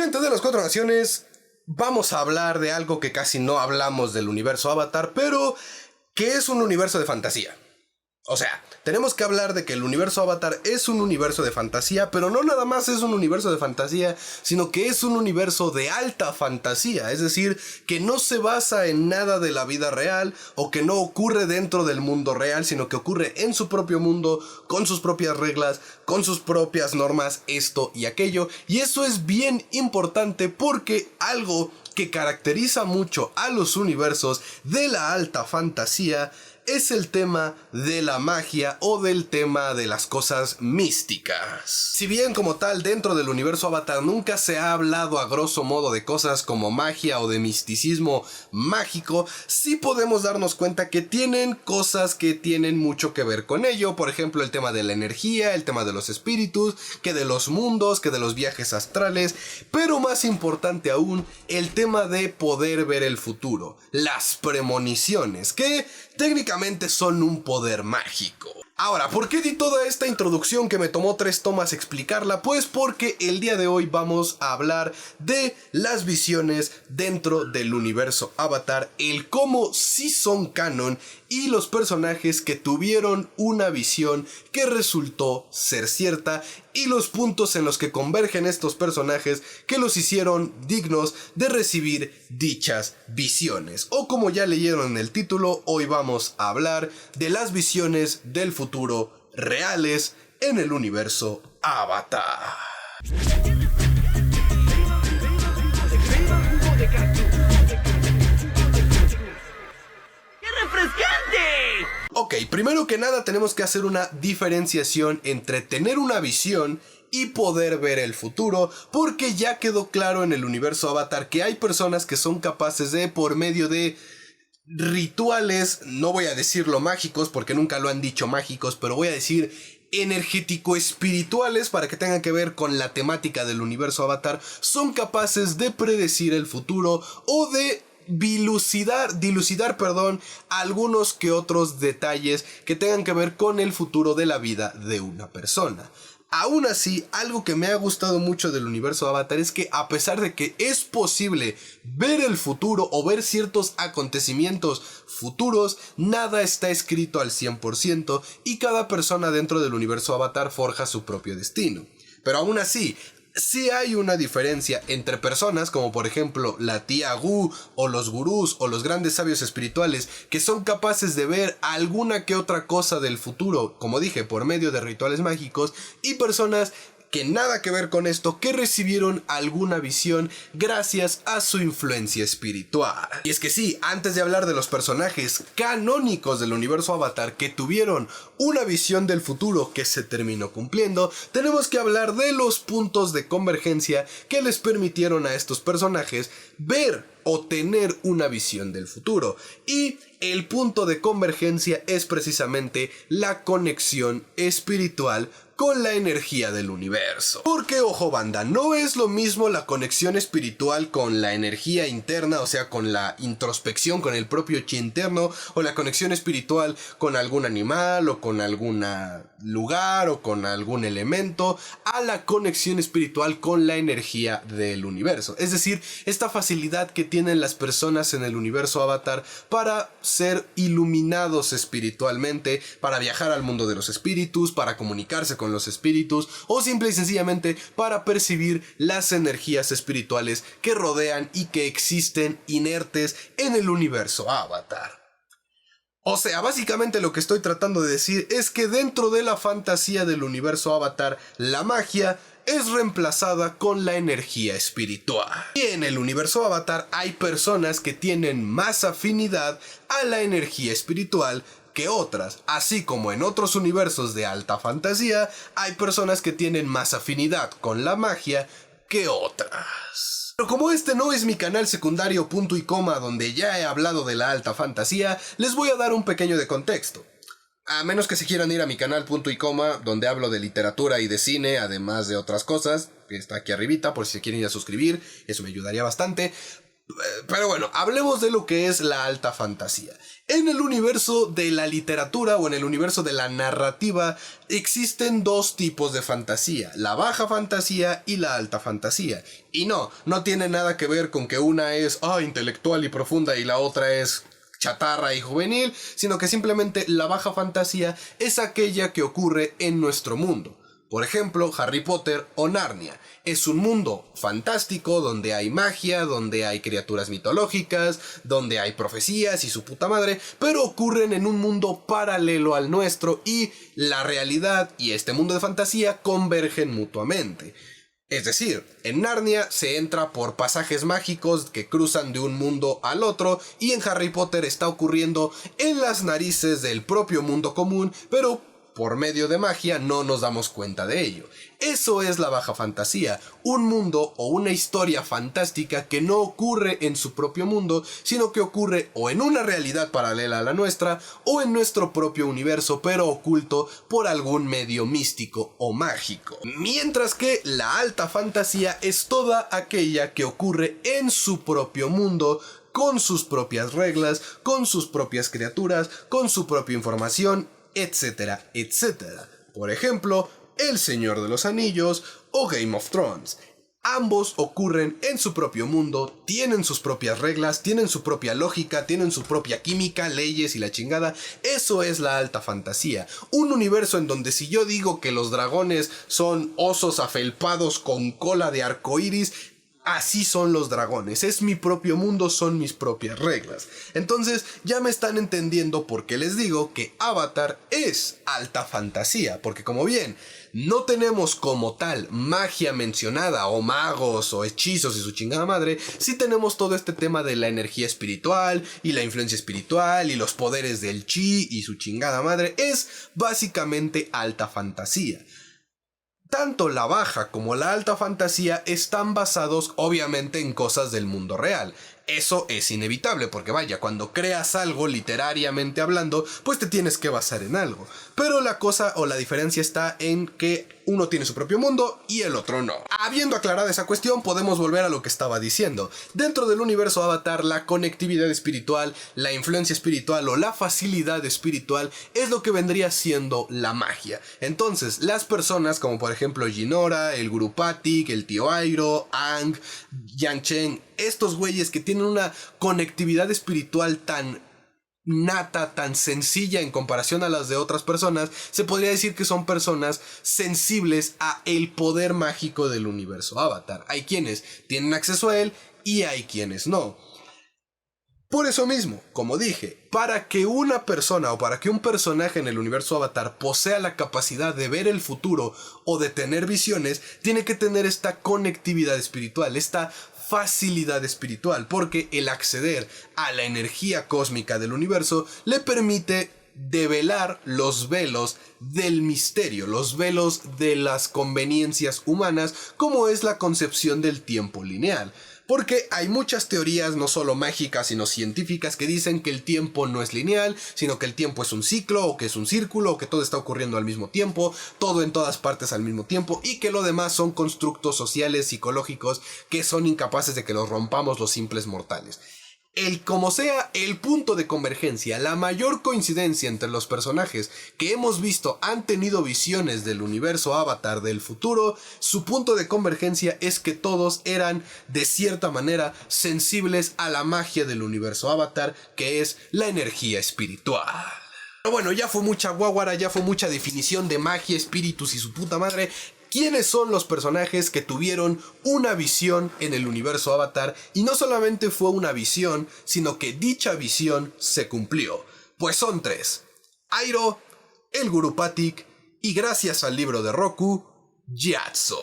Gente de las Cuatro Naciones, vamos a hablar de algo que casi no hablamos del universo Avatar, pero que es un universo de fantasía. O sea, tenemos que hablar de que el universo Avatar es un universo de fantasía, pero no nada más es un universo de fantasía, sino que es un universo de alta fantasía, es decir, que no se basa en nada de la vida real o que no ocurre dentro del mundo real, sino que ocurre en su propio mundo, con sus propias reglas, con sus propias normas, esto y aquello, y eso es bien importante porque algo que caracteriza mucho a los universos de la alta fantasía es el tema de la magia o del tema de las cosas místicas. Si bien como tal dentro del universo Avatar nunca se ha hablado a grosso modo de cosas como magia o de misticismo mágico, sí podemos darnos cuenta que tienen cosas que tienen mucho que ver con ello. Por ejemplo, el tema de la energía, el tema de los espíritus, que de los mundos, que de los viajes astrales, pero más importante aún, el tema de poder ver el futuro, las premoniciones, que técnicamente son un poder mágico. Ahora, ¿por qué di toda esta introducción que me tomó 3 tomas explicarla? Pues porque el día de hoy vamos a hablar de las visiones dentro del universo Avatar, el cómo sí son canon y los personajes que tuvieron una visión que resultó ser cierta y los puntos en los que convergen estos personajes que los hicieron dignos de recibir dichas visiones. O como ya leyeron en el título, hoy vamos a hablar de las visiones del futuro reales en el universo Avatar. Ok, primero que nada tenemos que hacer una diferenciación entre tener una visión y poder ver el futuro, porque ya quedó claro en el universo Avatar que hay personas que son capaces de, por medio de rituales, no voy a decirlo mágicos porque nunca lo han dicho mágicos, pero voy a decir energético-espirituales para que tengan que ver con la temática del universo Avatar, son capaces de predecir el futuro o de dilucidar, algunos que otros detalles que tengan que ver con el futuro de la vida de una persona. Aún así, algo que me ha gustado mucho del universo Avatar es que a pesar de que es posible ver el futuro o ver ciertos acontecimientos futuros, nada está escrito al 100% y cada persona dentro del universo Avatar forja su propio destino. Pero aún así, sí hay una diferencia entre personas como por ejemplo la tía Gu o los gurús o los grandes sabios espirituales que son capaces de ver alguna que otra cosa del futuro, como dije, por medio de rituales mágicos, y personas que nada que ver con esto, que recibieron alguna visión gracias a su influencia espiritual. Y es que sí, antes de hablar de los personajes canónicos del universo Avatar que tuvieron una visión del futuro que se terminó cumpliendo, tenemos que hablar de los puntos de convergencia que les permitieron a estos personajes ver o tener una visión del futuro. Y el punto de convergencia es precisamente la conexión espiritual con la energía del universo. Porque, ojo banda, no es lo mismo la conexión espiritual con la energía interna, o sea, con la introspección, con el propio chi interno, o la conexión espiritual con algún animal, o con algún lugar, o con algún elemento, a la conexión espiritual con la energía del universo. Es decir, esta facilidad que tienen las personas en el universo Avatar para ser iluminados espiritualmente, para viajar al mundo de los espíritus, para comunicarse con los espíritus o simple y sencillamente para percibir las energías espirituales que rodean y que existen inertes en el universo Avatar. O sea, básicamente lo que estoy tratando de decir es que dentro de la fantasía del universo Avatar, la magia es reemplazada con la energía espiritual. Y en el universo Avatar hay personas que tienen más afinidad a la energía espiritual que otras, así como en otros universos de alta fantasía hay personas que tienen más afinidad con la magia que otras. Pero como este no es mi canal secundario punto y coma donde ya he hablado de la alta fantasía, les voy a dar un pequeño de contexto. A menos que se quieran ir a mi canal punto y coma donde hablo de literatura y de cine, además de otras cosas, que está aquí arribita por si se quieren ir a suscribir, eso me ayudaría bastante. Pero bueno, hablemos de lo que es la alta fantasía. En el universo de la literatura o en el universo de la narrativa existen dos tipos de fantasía, la baja fantasía y la alta fantasía. Y no tiene nada que ver con que una es intelectual y profunda y la otra es chatarra y juvenil, sino que simplemente la baja fantasía es aquella que ocurre en nuestro mundo. Por ejemplo, Harry Potter o Narnia. Es un mundo fantástico donde hay magia, donde hay criaturas mitológicas, donde hay profecías y su puta madre, pero ocurren en un mundo paralelo al nuestro y la realidad y este mundo de fantasía convergen mutuamente. Es decir, en Narnia se entra por pasajes mágicos que cruzan de un mundo al otro y en Harry Potter está ocurriendo en las narices del propio mundo común, pero por medio de magia no nos damos cuenta de ello. Eso es la baja fantasía, un mundo o una historia fantástica que no ocurre en su propio mundo, sino que ocurre o en una realidad paralela a la nuestra o en nuestro propio universo, pero oculto por algún medio místico o mágico. Mientras que la alta fantasía es toda aquella que ocurre en su propio mundo, con sus propias reglas, con sus propias criaturas, con su propia información, etcétera, etcétera. Por ejemplo, El Señor de los Anillos o Game of Thrones. Ambos ocurren en su propio mundo, tienen sus propias reglas, tienen su propia lógica, tienen su propia química, leyes y la chingada. Eso es la alta fantasía. Un universo en donde si yo digo que los dragones son osos afelpados con cola de arcoíris, así son los dragones, es mi propio mundo, son mis propias reglas. Entonces ya me están entendiendo por qué les digo que Avatar es alta fantasía, porque como bien, no tenemos como tal magia mencionada o magos o hechizos y su chingada madre, sí tenemos todo este tema de la energía espiritual y la influencia espiritual y los poderes del chi y su chingada madre, es básicamente alta fantasía. Tanto la baja como la alta fantasía están basados obviamente en cosas del mundo real. Eso es inevitable porque vaya, cuando creas algo literariamente hablando, pues te tienes que basar en algo. Pero la cosa o la diferencia está en que uno tiene su propio mundo y el otro no. Habiendo aclarado esa cuestión, podemos volver a lo que estaba diciendo. Dentro del universo Avatar, la conectividad espiritual, la influencia espiritual o la facilidad espiritual es lo que vendría siendo la magia. Entonces, las personas como por ejemplo Jinora, el Guru Patik, el Tío Airo, Aang, Yang Chen, estos güeyes que tienen una conectividad espiritual tan nata, tan sencilla en comparación a las de otras personas, se podría decir que son personas sensibles a el poder mágico del universo Avatar. Hay quienes tienen acceso a él y hay quienes no. Por eso mismo, como dije, para que una persona o para que un personaje en el universo Avatar posea la capacidad de ver el futuro o de tener visiones, tiene que tener esta conectividad espiritual, esta facilidad espiritual, porque el acceder a la energía cósmica del universo le permite develar los velos del misterio, los velos de las conveniencias humanas, como es la concepción del tiempo lineal. Porque hay muchas teorías, no solo mágicas, sino científicas, que dicen que el tiempo no es lineal, sino que el tiempo es un ciclo, o que es un círculo, o que todo está ocurriendo al mismo tiempo, todo en todas partes al mismo tiempo, y que lo demás son constructos sociales, psicológicos, que son incapaces de que los rompamos los simples mortales. Como sea, el punto de convergencia, la mayor coincidencia entre los personajes que hemos visto han tenido visiones del universo Avatar del futuro, su punto de convergencia es que todos eran, de cierta manera, sensibles a la magia del universo Avatar, que es la energía espiritual. Pero bueno, ya fue mucha guaguara, ya fue mucha definición de magia, espíritus y su puta madre. ¿Quiénes son los personajes que tuvieron una visión en el universo Avatar? Y no solamente fue una visión, sino que dicha visión se cumplió. Pues son tres: Airo, el Guru Patik y, gracias al libro de Roku, Gyatso.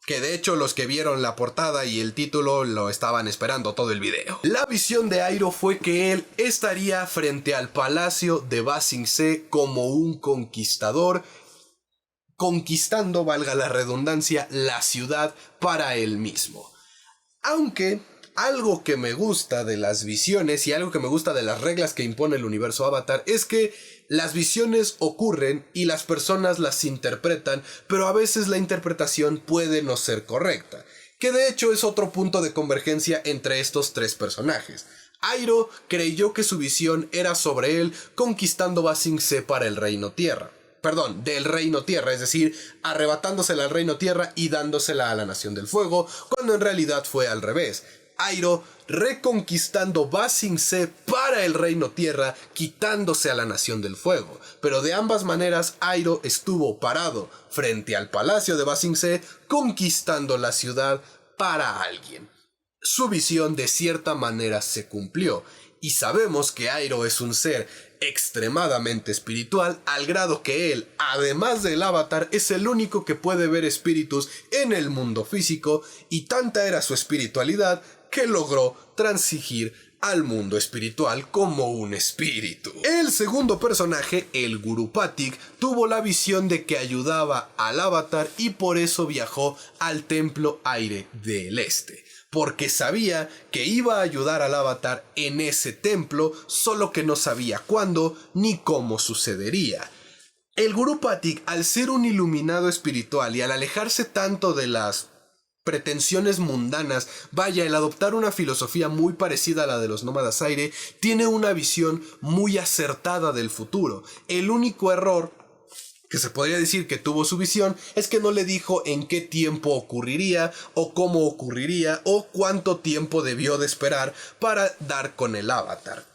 Que de hecho los que vieron la portada y el título lo estaban esperando todo el video. La visión de Airo fue que él estaría frente al palacio de Ba Sing Se como un conquistador, conquistando, valga la redundancia, la ciudad para él mismo. Aunque algo que me gusta de las visiones y algo que me gusta de las reglas que impone el universo Avatar es que las visiones ocurren y las personas las interpretan, pero a veces la interpretación puede no ser correcta. que de hecho es otro punto de convergencia entre estos tres personajes. Iroh creyó que su visión era sobre él conquistando Ba Sing Se para el Reino Tierra. Perdón, del Reino Tierra, es decir, arrebatándosela al Reino Tierra y dándosela a la Nación del Fuego, cuando en realidad fue al revés. Iroh reconquistando Ba Sing Se para el Reino Tierra, quitándose a la Nación del Fuego. Pero de ambas maneras, Iroh estuvo parado frente al palacio de Ba Sing Se, conquistando la ciudad para alguien. Su visión de cierta manera se cumplió, y sabemos que Iroh es un ser extremadamente espiritual, al grado que él, además del avatar, es el único que puede ver espíritus en el mundo físico, y tanta era su espiritualidad que logró transigir al mundo espiritual como un espíritu. El segundo personaje, el Guru Pathik, tuvo la visión de que ayudaba al avatar y por eso viajó al Templo Aire del Este, porque sabía que iba a ayudar al avatar en ese templo, solo que no sabía cuándo ni cómo sucedería. El Guru Pathik, al ser un iluminado espiritual y al alejarse tanto de las pretensiones mundanas, vaya, el adoptar una filosofía muy parecida a la de los nómadas aire, tiene una visión muy acertada del futuro. El único error que se podría decir que tuvo su visión es que no le dijo en qué tiempo ocurriría, o cómo ocurriría, o cuánto tiempo debió de esperar para dar con el avatar.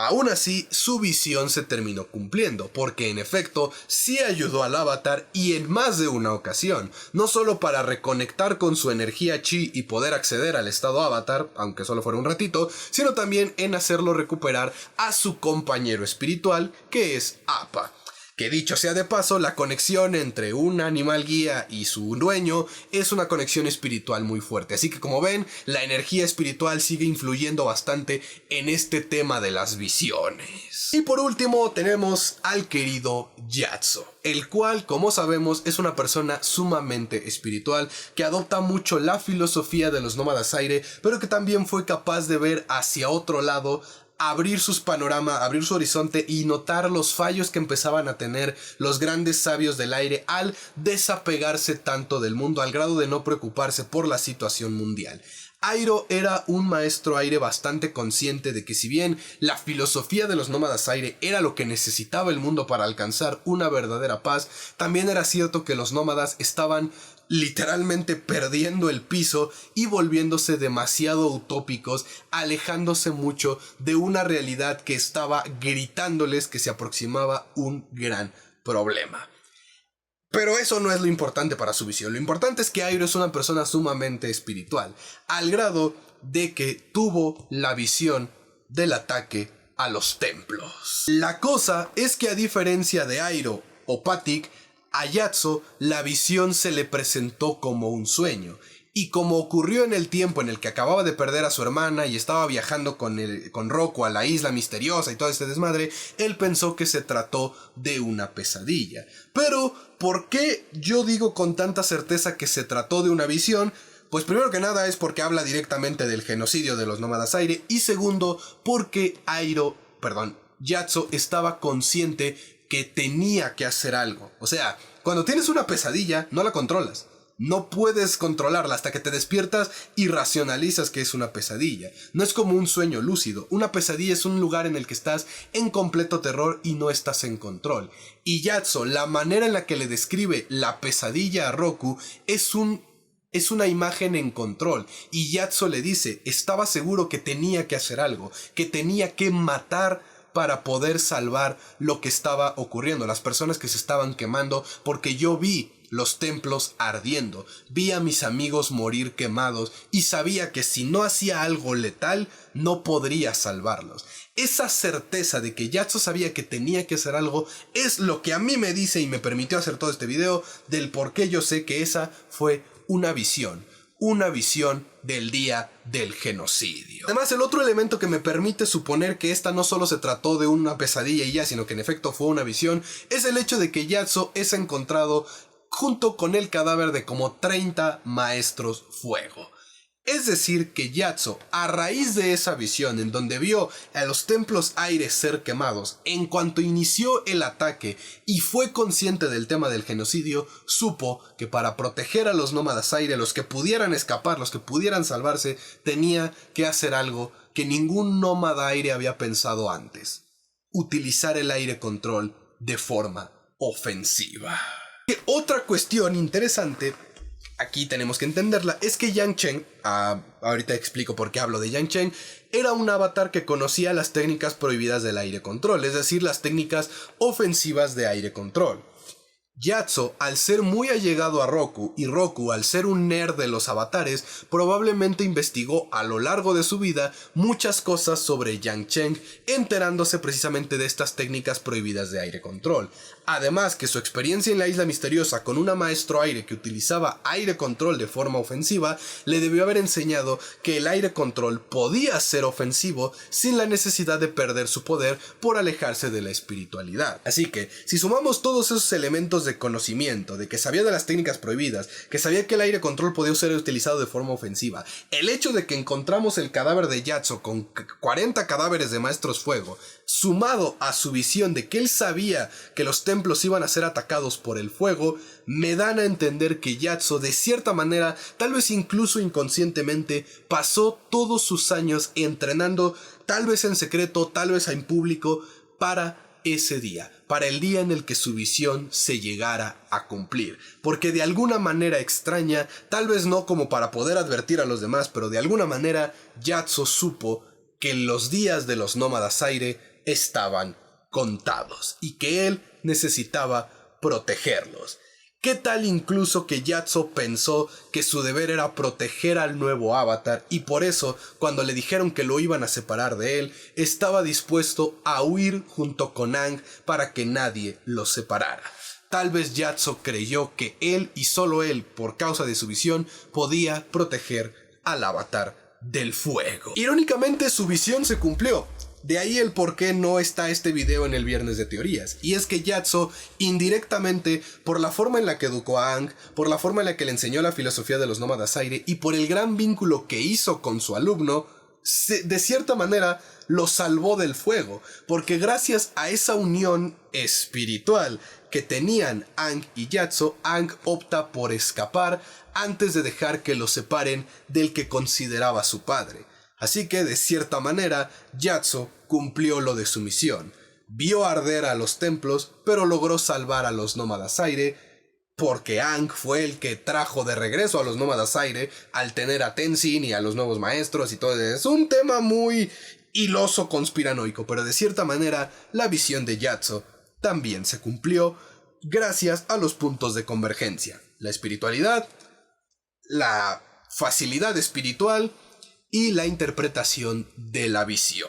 Aún así, su visión se terminó cumpliendo, porque en efecto sí ayudó al avatar y en más de una ocasión, no solo para reconectar con su energía chi y poder acceder al estado avatar, aunque solo fuera un ratito, sino también en hacerlo recuperar a su compañero espiritual, que es Appa. Que dicho sea de paso, la conexión entre un animal guía y su dueño es una conexión espiritual muy fuerte. Así que como ven, la energía espiritual sigue influyendo bastante en este tema de las visiones. Y por último tenemos al querido Gyatso, el cual, como sabemos, es una persona sumamente espiritual que adopta mucho la filosofía de los nómadas aire, pero que también fue capaz de ver hacia otro lado, abrir sus panoramas, abrir su horizonte y notar los fallos que empezaban a tener los grandes sabios del aire al desapegarse tanto del mundo, al grado de no preocuparse por la situación mundial. Iroh era un maestro aire bastante consciente de que si bien la filosofía de los nómadas aire era lo que necesitaba el mundo para alcanzar una verdadera paz, también era cierto que los nómadas estaban literalmente perdiendo el piso y volviéndose demasiado utópicos, alejándose mucho de una realidad que estaba gritándoles que se aproximaba un gran problema. Pero eso no es lo importante para su visión. Lo importante es que Iroh es una persona sumamente espiritual, al grado de que tuvo la visión del ataque a los templos. La cosa es que, a diferencia de Iroh o Pathik, a Gyatso la visión se le presentó como un sueño, y como ocurrió en el tiempo en el que acababa de perder a su hermana y estaba viajando con Roku a la isla misteriosa y todo este desmadre, él pensó que se trató de una pesadilla. Pero, ¿por qué yo digo con tanta certeza que se trató de una visión? Pues primero que nada es porque habla directamente del genocidio de los nómadas aire, y segundo, porque Gyatso estaba consciente que tenía que hacer algo. O sea, cuando tienes una pesadilla, no la controlas. No puedes controlarla hasta que te despiertas y racionalizas que es una pesadilla. No es como un sueño lúcido. Una pesadilla es un lugar en el que estás en completo terror y no estás en control. Y Gyatso, la manera en la que le describe la pesadilla a Roku es una imagen en control. Y Gyatso le dice, estaba seguro que tenía que hacer algo, que tenía que matar para poder salvar lo que estaba ocurriendo, las personas que se estaban quemando, porque yo vi los templos ardiendo, vi a mis amigos morir quemados y sabía que si no hacía algo letal, no podría salvarlos. Esa certeza de que Gyatso sabía que tenía que hacer algo es lo que a mí me dice y me permitió hacer todo este video del por qué yo sé que esa fue una visión del día del genocidio. Además, el otro elemento que me permite suponer que esta no solo se trató de una pesadilla y ya, sino que en efecto fue una visión, es el hecho de que Gyatso es encontrado junto con el cadáver de como 30 maestros fuego. Es decir, que Yatso, a raíz de esa visión en donde vio a los templos aire ser quemados, en cuanto inició el ataque y fue consciente del tema del genocidio, supo que para proteger a los nómadas aire, los que pudieran escapar, los que pudieran salvarse, tenía que hacer algo que ningún nómada aire había pensado antes: utilizar el aire control de forma ofensiva. Otra cuestión interesante, aquí tenemos que entenderla, es que Yang Chen, ahorita explico por qué hablo de Yang Chen, era un avatar que conocía las técnicas prohibidas del aire control, es decir, las técnicas ofensivas de aire control. Yatso, al ser muy allegado a Roku, y Roku, al ser un nerd de los avatares, probablemente investigó a lo largo de su vida muchas cosas sobre Yang Chen, enterándose precisamente de estas técnicas prohibidas de aire control. Además que su experiencia en la Isla Misteriosa con una maestro aire que utilizaba aire control de forma ofensiva, le debió haber enseñado que el aire control podía ser ofensivo sin la necesidad de perder su poder por alejarse de la espiritualidad. Así que, si sumamos todos esos elementos de conocimiento, de que sabía de las técnicas prohibidas, que sabía que el aire control podía ser utilizado de forma ofensiva, el hecho de que encontramos el cadáver de Yatso con 40 cadáveres de maestros fuego, sumado a su visión de que él sabía que los templos iban a ser atacados por el fuego, me dan a entender que Yatso, de cierta manera, tal vez incluso inconscientemente, pasó todos sus años entrenando, tal vez en secreto, tal vez en público, para ese día, para el día en el que su visión se llegara a cumplir, porque de alguna manera extraña, tal vez no como para poder advertir a los demás, pero de alguna manera Yatso supo que los días de los nómadas aire estaban contados y que él necesitaba protegerlos. ¿Qué tal incluso que Yatso pensó que su deber era proteger al nuevo avatar y por eso, cuando le dijeron que lo iban a separar de él, estaba dispuesto a huir junto con Aang para que nadie los separara? Tal vez Yatso creyó que él y solo él, por causa de su visión, podía proteger al avatar del fuego. Irónicamente, su visión se cumplió. De ahí el por qué no está este video en el viernes de teorías. Y es que Yatso, indirectamente, por la forma en la que educó a Aang, por la forma en la que le enseñó la filosofía de los nómadas aire y por el gran vínculo que hizo con su alumno, de cierta manera lo salvó del fuego. Porque gracias a esa unión espiritual que tenían Aang y Yatso, Aang opta por escapar antes de dejar que lo separen del que consideraba su padre. Así que, de cierta manera, Yatso cumplió lo de su misión. Vio arder a los templos, pero logró salvar a los nómadas aire, porque Aang fue el que trajo de regreso a los nómadas aire al tener a Tenzin y a los nuevos maestros y todo. Es un tema muy hiloso conspiranoico, pero de cierta manera, la visión de Yatso también se cumplió gracias a los puntos de convergencia: la espiritualidad, la facilidad espiritual y la interpretación de la visión.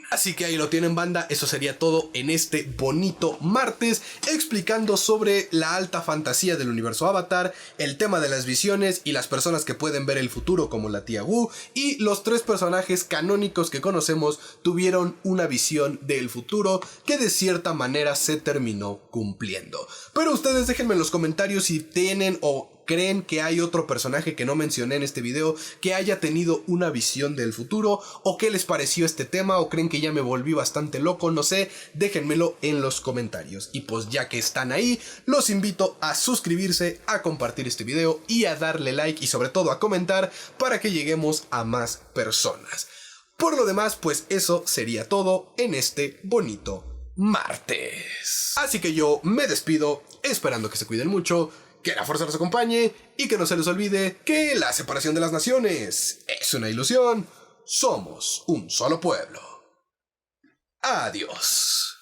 Así que ahí lo tienen, banda. Eso sería todo en este bonito martes, explicando sobre la alta fantasía del universo Avatar, el tema de las visiones y las personas que pueden ver el futuro como la tía Wu, y los 3 personajes canónicos que conocemos tuvieron una visión del futuro que de cierta manera se terminó cumpliendo. Pero ustedes déjenme en los comentarios si tienen o creen que hay otro personaje que no mencioné en este video que haya tenido una visión del futuro, o qué les pareció este tema, o creen que ya me volví bastante loco, no sé, déjenmelo en los comentarios. Y pues ya que están ahí, los invito a suscribirse, a compartir este video y a darle like y sobre todo a comentar para que lleguemos a más personas. Por lo demás, pues eso sería todo en este bonito martes. Así que yo me despido, esperando que se cuiden mucho, que la fuerza los acompañe y que no se les olvide que la separación de las naciones es una ilusión. Somos un solo pueblo. Adiós.